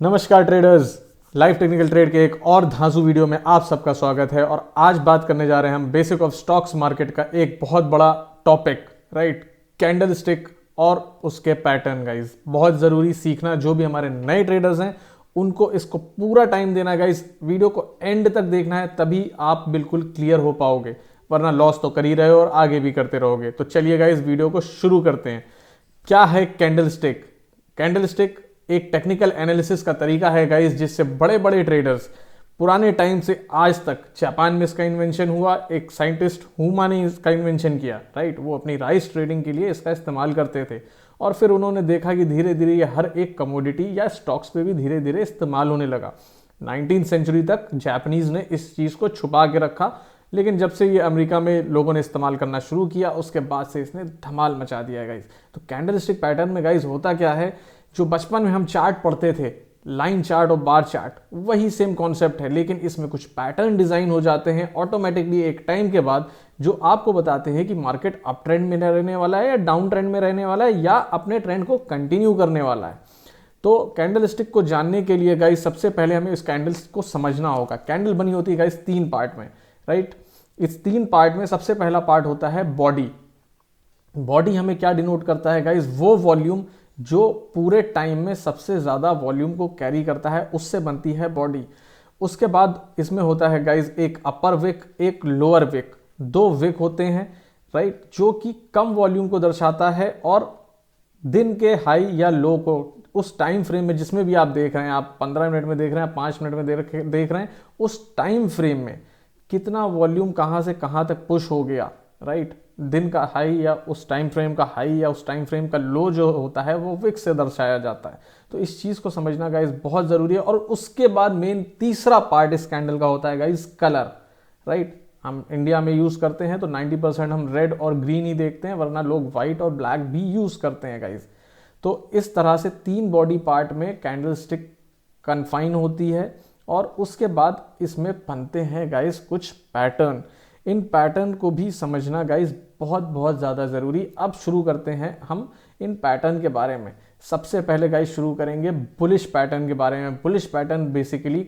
नमस्कार traders, live technical trade के एक और धांसू वीडियो में आप सबका स्वागत है। और आज बात करने जा रहे हैं हम बेसिक ऑफ स्टॉक्स मार्केट का एक बहुत बड़ा टॉपिक, राइट, कैंडल स्टिक और उसके पैटर्न। गाइज बहुत ज़रूरी सीखना, जो भी हमारे नए ट्रेडर्स हैं उनको इसको पूरा टाइम देना है। गाइज वीडियो को एंड तक देखना है, तभी आप बिल्कुल क्लियर हो पाओगे, वरना लॉस तो कर ही रहे हो और आगे भी करते रहोगे। तो चलिए गाइज वीडियो को शुरू करते हैं। क्या है कैंडल स्टिक? कैंडल स्टिक एक टेक्निकल एनालिसिस का तरीका है गाइस, जिससे बड़े बड़े ट्रेडर्स पुराने टाइम से आज तक, जापान में इसका इन्वेंशन हुआ, एक साइंटिस्ट हुमा ने इसका इन्वेंशन किया, राइट, वो अपनी राइस ट्रेडिंग के लिए इसका इस्तेमाल करते थे। और फिर उन्होंने देखा कि धीरे धीरे ये हर एक कमोडिटी या स्टॉक्स पे भी धीरे धीरे इस्तेमाल होने लगा। 19वीं सेंचुरी तक जापानीज ने इस चीज़ को छुपा के रखा, लेकिन जब से ये अमेरिका में लोगों ने इस्तेमाल करना शुरू किया, उसके बाद से इसने धमाल मचा दिया है गाइस। तो कैंडल स्टिक पैटर्न में गाइस होता क्या है, जो बचपन में हम चार्ट पढ़ते थे, लाइन चार्ट और बार चार्ट, वही सेम कॉन्सेप्ट है, लेकिन इसमें कुछ पैटर्न डिजाइन हो जाते हैं ऑटोमेटिकली एक टाइम के बाद, जो आपको बताते हैं कि मार्केट अप ट्रेंड में रहने वाला है या डाउन ट्रेंड में रहने वाला है, या अपने ट्रेंड को कंटिन्यू करने वाला है। तो कैंडल स्टिक को जानने के लिए गाइस सबसे पहले हमें इस कैंडल को समझना होगा। कैंडल बनी होती है गाइस 3 पार्ट में, राइट। इस 3 पार्ट में सबसे पहला पार्ट होता है बॉडी। बॉडी हमें क्या डिनोट करता है गाइस? वो वॉल्यूम जो पूरे टाइम में सबसे ज्यादा वॉल्यूम को कैरी करता है, उससे बनती है बॉडी। उसके बाद इसमें होता है गाइस एक अपर विक, एक लोअर विक, 2 विक होते हैं, राइट, जो कि कम वॉल्यूम को दर्शाता है और दिन के हाई या लो को उस टाइम फ्रेम में, जिसमें भी आप देख रहे हैं, आप 15 मिनट में देख रहे हैं, 5 मिनट में देख रहे हैं, उस टाइम फ्रेम में कितना वॉल्यूम कहां से कहां तक पुश हो गया, राइट। दिन का हाई या उस टाइम फ्रेम का हाई या उस टाइम फ्रेम का लो जो होता है, वो विक से दर्शाया जाता है। तो इस चीज को समझना गाइस बहुत जरूरी है। और उसके बाद मेन तीसरा पार्ट इस कैंडल का होता है गाइस कलर, राइट। हम इंडिया में यूज करते हैं तो 90% हम रेड और ग्रीन ही देखते हैं, वरना लोग व्हाइट और ब्लैक भी यूज करते हैं गाइस। तो इस तरह से 3 बॉडी पार्ट में कैंडल स्टिक कन्फाइन होती है। और उसके बाद इसमें बनते हैं गाइस कुछ पैटर्न। इन पैटर्न को भी समझना गाइस बहुत बहुत ज़्यादा ज़रूरी। अब शुरू करते हैं हम इन पैटर्न के बारे में। सबसे पहले गाइस शुरू करेंगे बुलिश पैटर्न के बारे में। बुलिश पैटर्न बेसिकली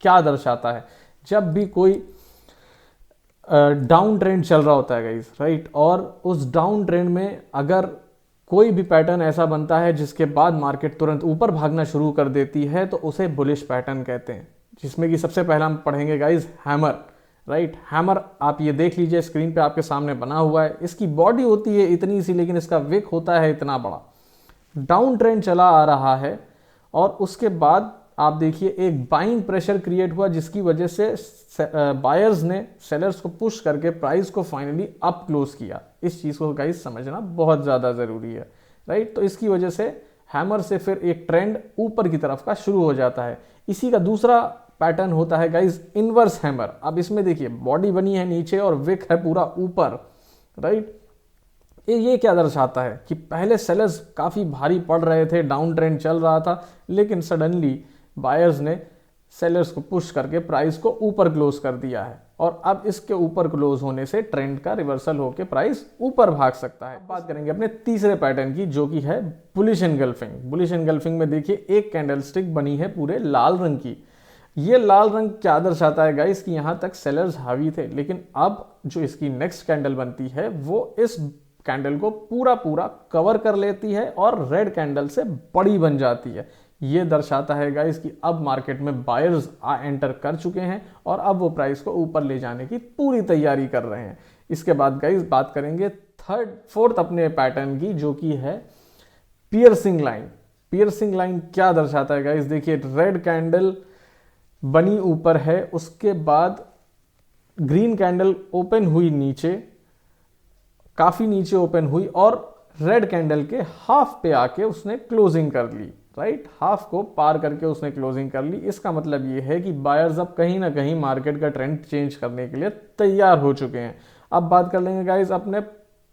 क्या दर्शाता है? जब भी कोई डाउन ट्रेंड चल रहा होता है गाइस, राइट, और उस डाउन ट्रेंड में अगर कोई भी पैटर्न ऐसा बनता है जिसके बाद मार्केट तुरंत ऊपर भागना शुरू कर देती है, तो उसे बुलिश पैटर्न कहते हैं। जिसमें कि सबसे पहला हम पढ़ेंगे गाइस हैमर, राइट। हैमर आप ये देख लीजिए, स्क्रीन पे आपके सामने बना हुआ है। इसकी बॉडी होती है इतनी सी, लेकिन इसका विक होता है इतना बड़ा। डाउन ट्रेंड चला आ रहा है और उसके बाद आप देखिए एक बाइंग प्रेशर क्रिएट हुआ, जिसकी वजह से बायर्स ने सेलर्स को पुश करके प्राइस को फाइनली अप क्लोज किया। इस चीज को गाइस समझना बहुत ज्यादा जरूरी है, राइट। तो इसकी वजह से हैमर से फिर एक ट्रेंड ऊपर की तरफ का शुरू हो जाता है। इसी का दूसरा पैटर्न होता है गाइस इनवर्स हैमर। अब इसमें देखिए बॉडी बनी है नीचे और विक है पूरा ऊपर, राइट। ये क्या दर्शाता है कि पहले सेलर्स काफी भारी पड़ रहे थे, डाउन ट्रेंड चल रहा था, लेकिन सडनली बायर्स ने सेलर्स को पुश करके प्राइस को ऊपर क्लोज कर दिया है। और अब इसके ऊपर क्लोज होने से ट्रेंड का रिवर्सल होकर प्राइस ऊपर भाग सकता है। बात करेंगे अपने तीसरे पैटर्न की, जो कि है बुलिश एनगल्फिंग। बुलिश एनगल्फिंग में देखिए एक कैंडलस्टिक बनी है पूरे लाल रंग की। ये लाल रंग क्या दर्शाता है गाइस कि यहां तक सेलर्स हावी थे, लेकिन अब जो इसकी नेक्स्ट कैंडल बनती है वो इस कैंडल को पूरा पूरा कवर कर लेती है और रेड कैंडल से बड़ी बन जाती है। ये दर्शाता है गाइस कि अब मार्केट में बायर्स एंटर कर चुके हैं और अब वो प्राइस को ऊपर ले जाने की पूरी तैयारी कर रहे हैं। इसके बाद गाइस बात करेंगे फोर्थ अपने पैटर्न की, जो कि है पियर्सिंग लाइन। पियर्सिंग लाइन क्या दर्शाता है गाइस? देखिए रेड कैंडल बनी ऊपर है, उसके बाद ग्रीन कैंडल ओपन हुई नीचे, काफी नीचे ओपन हुई और रेड कैंडल के हाफ पे आके उसने क्लोजिंग कर ली, राइट। हाफ को पार करके उसने क्लोजिंग कर ली। इसका मतलब ये है कि बायर्स अब कहीं ना कहीं मार्केट का ट्रेंड चेंज करने के लिए तैयार हो चुके हैं। अब बात कर लेंगे गाइस अपने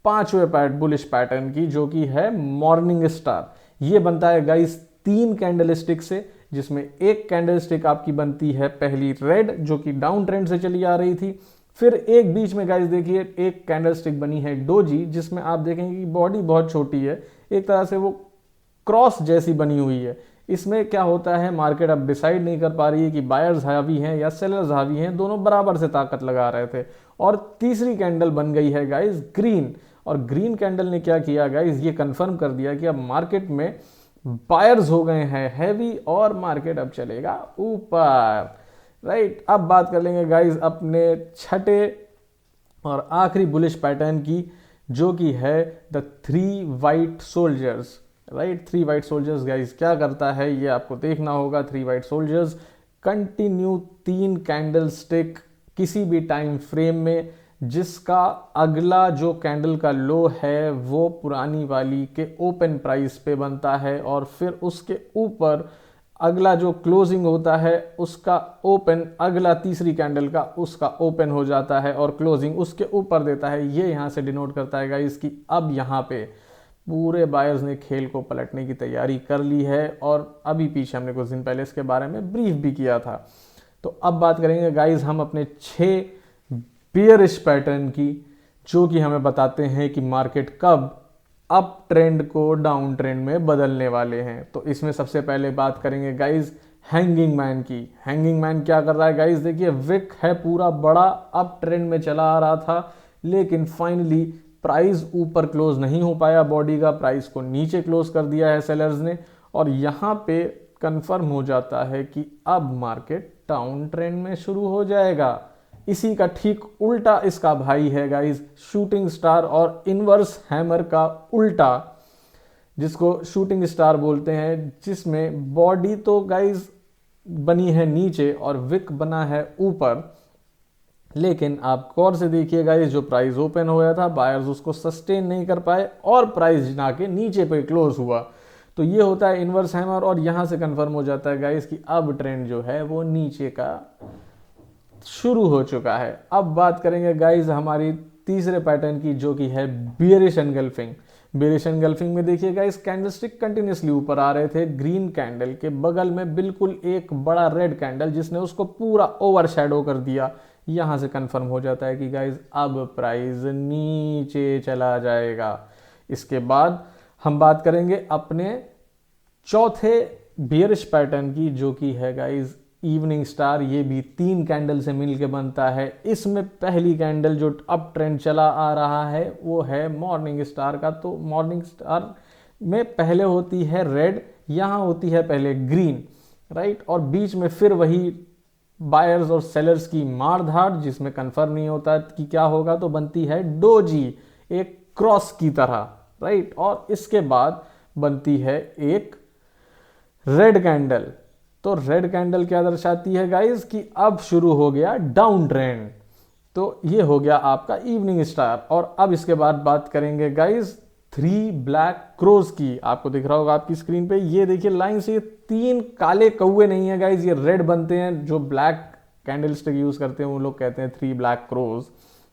5वें बुलिश पैटर्न की, जो कि है मॉर्निंग स्टार। ये बनता है गाइस 3 कैंडलस्टिक से, जिसमें एक कैंडलस्टिक आपकी बनती है पहली रेड, जो कि डाउन ट्रेंड से चली आ रही थी। फिर एक बीच में गाइस देखिए एक कैंडलस्टिक बनी है डोजी, जिसमें आप देखेंगे कि बॉडी बहुत छोटी है, एक तरह से वो क्रॉस जैसी बनी हुई है। इसमें क्या होता है, मार्केट अब डिसाइड नहीं कर पा रही है कि बायर्स हावी हैं या सेलर्स हावी हैं, दोनों बराबर से ताकत लगा रहे थे। और तीसरी कैंडल बन गई है गाइज ग्रीन, और ग्रीन कैंडल ने क्या किया गाइज, ये कंफर्म कर दिया कि अब मार्केट में बायर्स हो गए हैं हैवी और मार्केट अब चलेगा ऊपर, राइट। अब बात कर लेंगे गाइज अपने छठे और आखिरी बुलिश पैटर्न की, जो कि है the 3 white soldiers, right. 3 white soldiers guys क्या करता है ये आपको देखना होगा। 3 white soldiers continue 3 candle stick किसी भी टाइम फ्रेम में, जिसका अगला जो कैंडल का लो है वो पुरानी वाली के ओपन प्राइस पे बनता है, और फिर उसके ऊपर अगला जो क्लोजिंग होता है उसका ओपन, अगला तीसरी कैंडल का उसका ओपन हो जाता है और क्लोजिंग उसके ऊपर देता है। ये यहाँ से डिनोट करता है गाइस कि अब यहाँ पे पूरे बायर्स ने खेल को पलटने की तैयारी कर ली है, और अभी पीछे हमने कुछ दिन पहले इसके बारे में ब्रीफ भी किया था। तो अब बात करेंगे गाइस हम अपने 6 बियरिश पैटर्न की, जो कि हमें बताते हैं कि मार्केट कब अप ट्रेंड को डाउन ट्रेंड में बदलने वाले हैं। तो इसमें सबसे पहले बात करेंगे गाइज हैंगिंग मैन की। हैंगिंग मैन क्या कर रहा है गाइज, देखिए विक है पूरा बड़ा अप ट्रेंड में चला आ रहा था, लेकिन फाइनली प्राइस ऊपर क्लोज नहीं हो पाया, बॉडी का प्राइस को नीचे क्लोज कर दिया है सेलर्स ने, और यहाँ पे कंफर्म हो जाता है कि अब मार्केट डाउन ट्रेंड में शुरू हो जाएगा। इसी का ठीक उल्टा इसका भाई है गाइज शूटिंग स्टार, और इनवर्स हैमर का उल्टा, जिसको शूटिंग स्टार बोलते हैं, जिसमें बॉडी तो गाइज बनी है नीचे और विक बना है ऊपर। लेकिन आप गौर से देखिए गाइज, जो प्राइस ओपन हो गया था बायर्स उसको सस्टेन नहीं कर पाए और प्राइस ना के नीचे पे क्लोज हुआ। तो ये होता है इनवर्स हैमर, और यहां से कंफर्म हो जाता है गाइज कि अब ट्रेंड जो है वो नीचे का शुरू हो चुका है। अब बात करेंगे गाइज हमारी तीसरे पैटर्न की, जो कि है बियरिश एनगल्फिंग। बियरिश एनगल्फिंग में देखिए गाइज कैंडलस्टिक कंटिन्यूसली ऊपर आ रहे थे, ग्रीन कैंडल के बगल में बिल्कुल एक बड़ा रेड कैंडल जिसने उसको पूरा ओवरशैडो कर दिया। यहां से कंफर्म हो जाता है कि गाइज अब प्राइस नीचे चला जाएगा। इसके बाद हम बात करेंगे अपने चौथे बियरिश पैटर्न की, जो कि है गाइज इवनिंग स्टार। ये भी 3 कैंडल से मिलके बनता है। इसमें पहली कैंडल जो अप ट्रेंड चला आ रहा है वो है मॉर्निंग स्टार का। तो मॉर्निंग स्टार में पहले होती है रेड, यहाँ होती है पहले ग्रीन, राइट, और बीच में फिर वही बायर्स और सेलर्स की मारधाड़, जिसमें कंफर्म नहीं होता कि क्या होगा, तो बनती है डोजी एक क्रॉस की तरह, राइट, और इसके बाद बनती है एक रेड कैंडल। तो रेड कैंडल क्या दर्शाती है गाइस कि अब शुरू हो गया डाउन ट्रेंड। तो ये हो गया आपका इवनिंग स्टार। और अब इसके बाद बात करेंगे गाइस 3 ब्लैक क्रोज की। आपको दिख रहा होगा आपकी स्क्रीन पे, ये देखिए लाइन से, ये 3 काले कौवे नहीं है गाइस, ये रेड बनते हैं। जो ब्लैक कैंडल स्टिक यूज करते हैं वो लोग कहते हैं 3 ब्लैक क्रोज,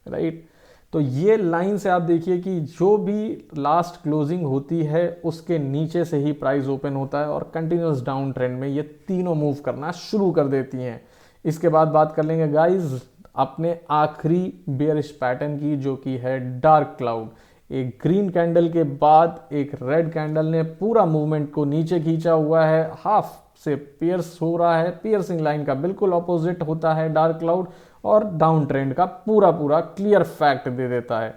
राइट। तो ये लाइन से आप देखिए कि जो भी लास्ट क्लोजिंग होती है उसके नीचे से ही प्राइस ओपन होता है, और कंटिन्यूस डाउन ट्रेंड में ये तीनों मूव करना शुरू कर देती हैं। इसके बाद बात कर लेंगे गाइस अपने आखिरी बेयरिश पैटर्न की, जो कि है डार्क क्लाउड। एक ग्रीन कैंडल के बाद एक रेड कैंडल ने पूरा मूवमेंट को नीचे खींचा हुआ है, हाफ से पियर्स हो रहा है, पियर्सिंग लाइन का बिल्कुल ऑपोजिट होता है डार्क क्लाउड, और डाउन ट्रेंड का पूरा पूरा क्लियर फैक्ट दे देता है।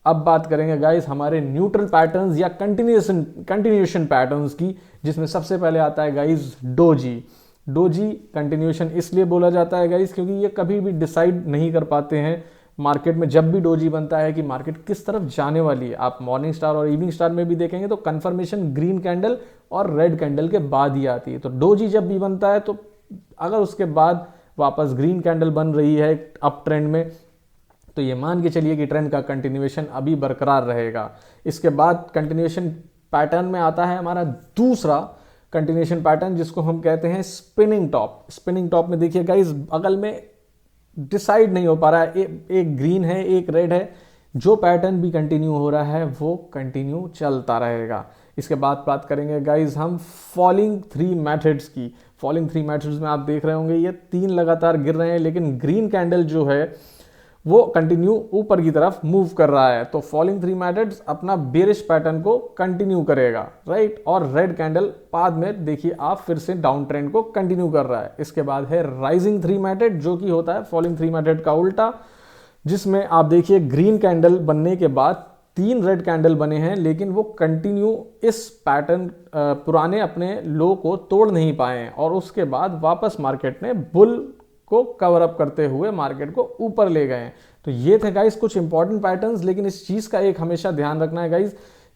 अब बात करेंगे गाइस हमारे न्यूट्रल पैटर्न्स या कंटिन्यूएशन पैटर्न्स की, जिसमें सबसे पहले आता है गाइस डोजी। डोजी कंटिन्यूएशन इसलिए बोला जाता है गाइस क्योंकि ये कभी भी डिसाइड नहीं कर पाते हैं मार्केट में, जब भी डोजी बनता है कि मार्केट किस तरफ जाने वाली है। आप मॉर्निंग स्टार और इवनिंग स्टार में भी देखेंगे तो कंफर्मेशन ग्रीन कैंडल और रेड कैंडल के बाद ही आती है। तो डोजी जब भी बनता है तो अगर उसके बाद वापस ग्रीन कैंडल बन रही है अप ट्रेंड में, तो ये मान के चलिए कि ट्रेंड का कंटिन्यूएशन अभी बरकरार रहेगा। इसके बाद कंटिन्यूएशन पैटर्न में आता है हमारा दूसरा कंटिन्यूएशन पैटर्न, जिसको हम कहते हैं स्पिनिंग टॉप। स्पिनिंग टॉप में देखिए गाइस बगल में डिसाइड नहीं हो पा रहा है, एक ग्रीन है एक रेड है, जो पैटर्न भी कंटिन्यू हो रहा है वो कंटिन्यू चलता रहेगा। इसके बाद बात करेंगे गाइज हम फॉलिंग 3 मेथड्स की। फॉलिंग 3 मेथड्स में आप देख रहे होंगे ये 3 लगातार गिर रहे हैं, लेकिन ग्रीन कैंडल जो है वो कंटिन्यू ऊपर की तरफ मूव कर रहा है। तो फॉलिंग 3 मैथड्स अपना बेरिश पैटर्न को कंटिन्यू करेगा, राइट। और रेड कैंडल बाद में देखिए आप फिर से डाउन ट्रेंड को कंटिन्यू कर रहा है। इसके बाद है राइजिंग 3 मैथड, जो कि होता है फॉलिंग 3 मैथड का उल्टा, जिसमें आप देखिए ग्रीन कैंडल बनने के बाद 3 रेड कैंडल बने हैं, लेकिन वो कंटिन्यू इस पैटर्न पुराने अपने लो को तोड़ नहीं पाए हैं और उसके बाद वापस मार्केट ने बुल को कवर अप करते हुए मार्केट को ऊपर ले गए हैं। तो ये थे गाइस कुछ इंपॉर्टेंट पैटर्न्स। लेकिन इस चीज का एक हमेशा ध्यान रखना है गाइस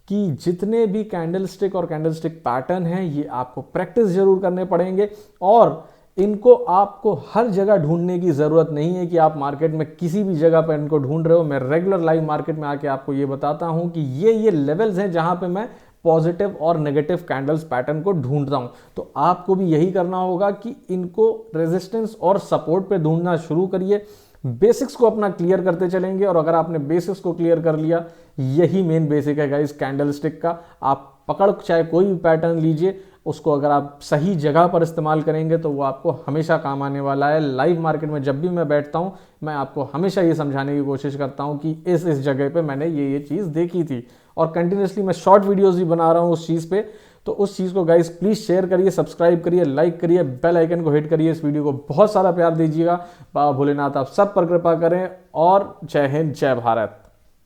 कि जितने भी कैंडलस्टिक और कैंडलस्टिक पैटर्न हैं ये आपको प्रैक्टिस जरूर करने पड़ेंगे और इनको आपको हर जगह ढूंढने की जरूरत नहीं है कि आप मार्केट में किसी भी जगह पर इनको ढूंढ रहे हो। मैं रेगुलर लाइव मार्केट में आके आपको ये बताता हूं कि ये लेवल्स हैं जहां पे मैं पॉजिटिव और नेगेटिव कैंडल्स पैटर्न को ढूंढता हूं। तो आपको भी यही करना होगा कि इनको रेजिस्टेंस और सपोर्ट पे ढूंढना शुरू करिए। बेसिक्स को अपना क्लियर करते चलेंगे और अगर आपने बेसिक्स को क्लियर कर लिया, यही मेन बेसिक है गाइस कैंडलस्टिक का। आप पकड़ चाहे कोई भी पैटर्न लीजिए, उसको अगर आप सही जगह पर इस्तेमाल करेंगे तो वो आपको हमेशा काम आने वाला है। लाइव मार्केट में जब भी मैं बैठता हूं, मैं आपको हमेशा ये समझाने की कोशिश करता हूं कि इस जगह पे मैंने ये चीज़ देखी थी और कंटिन्यूसली मैं शॉर्ट वीडियोस भी बना रहा हूं उस चीज़ पे। तो उस चीज़ को गाइस प्लीज़ शेयर करिए, सब्सक्राइब करिए, लाइक करिए, बेल आइकन को हिट करिए। इस वीडियो को बहुत सारा प्यार दीजिएगा। बाबा भोलेनाथ आप सब पर कृपा करें और जय हिंद, जय भारत।